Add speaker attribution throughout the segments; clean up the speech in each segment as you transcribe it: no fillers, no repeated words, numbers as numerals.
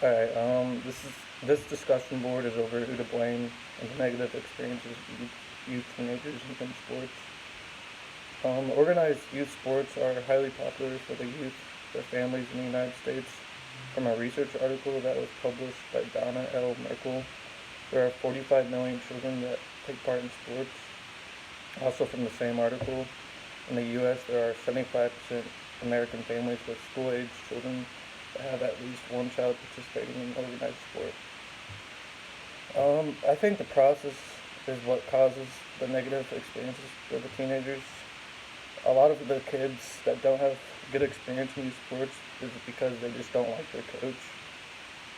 Speaker 1: Alright, this discussion board is over who to blame and the negative experiences of youth teenagers in sports. Organized youth sports are highly popular for the youth, their families in the United States. From a research article that was published by Donna L. Merkel, there are 45 million children that take part in sports. Also from the same article, in the U.S. there are 75% American families with school-age children that have at least one child participating in organized sport. I think the process is what causes the negative experiences for the teenagers. A lot of the kids that don't have good experience in these sports is because they just don't like their coach.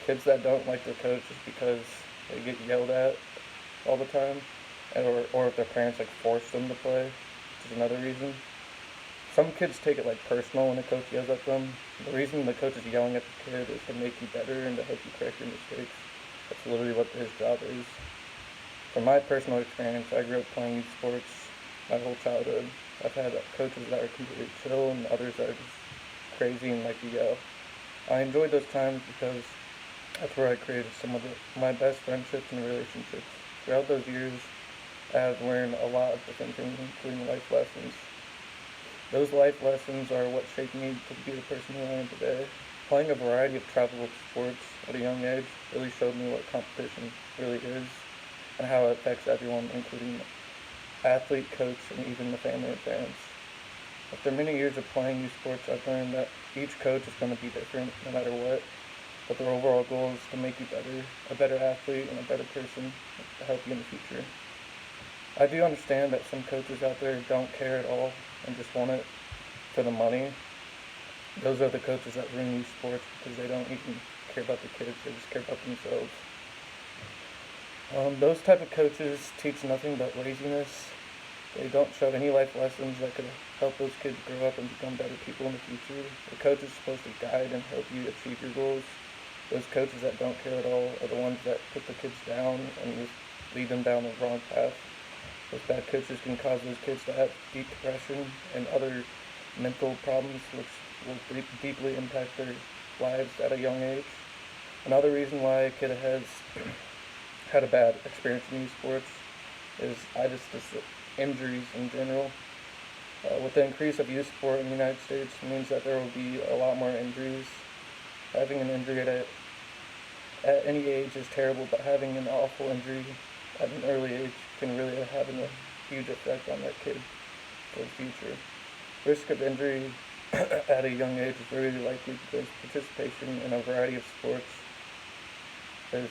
Speaker 1: Kids that don't like their coach is because they get yelled at all the time, or if their parents like force them to play, which is another reason. Some kids take it like personal when a coach yells at them. The reason the coach is yelling at the kid is to make you better and to help you correct your mistakes. That's literally what his job is. From my personal experience, I grew up playing youth sports my whole childhood. I've had coaches that are completely chill and others that are just crazy and like to yell. I enjoyed those times because that's where I created some of my best friendships and relationships. Throughout those years, I have learned a lot of different things, including life lessons. Those life lessons are what shaped me to be the person who I am today. Playing a variety of travel sports at a young age really showed me what competition really is and how it affects everyone, including the athlete, coach, and even the family and fans. After many years of playing youth sports, I've learned that each coach is going to be different no matter what, but their overall goal is to make you better, a better athlete, and a better person to help you in the future. I do understand that some coaches out there don't care at all and just want it for the money. Those are the coaches that ruin youth sports because they don't even care about the kids, they just care about themselves. Those type of coaches teach nothing but laziness. They don't show any life lessons that could help those kids grow up and become better people in the future. The coach is supposed to guide and help you achieve your goals. Those coaches that don't care at all are the ones that put the kids down and just lead them down the wrong path. Those bad coaches can cause those kids to have deep depression and other mental problems, which will deeply impact their lives at a young age. Another reason why a kid has had a bad experience in youth sports is just injuries in general. With the increase of youth sport in the United States means that there will be a lot more injuries. Having an injury at any age is terrible, but having an awful injury at an early age can really have a huge effect on that kid for the future. Risk of injury at a young age is really likely because participation in a variety of sports is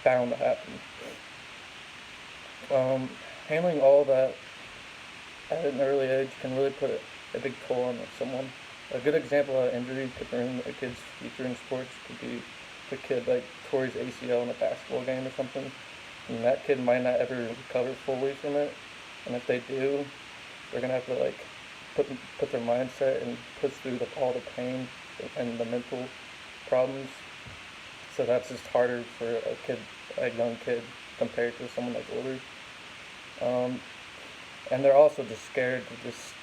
Speaker 1: bound to happen. Handling all that at an early age can really put a big toll on someone. A good example of injury could ruin a kid's future in sports could be if a kid like tore his ACL in a basketball game or something, and that kid might not ever recover fully from it. And if they do, they're gonna have to like put their mindset and push through all the pain and the mental problems. So that's just harder for a young kid, compared to someone like older. Um, and they're also just scared to just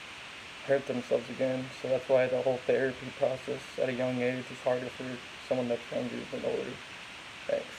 Speaker 1: hurt themselves again. So that's why the whole therapy process at a young age is harder for someone that's younger than older. Thanks.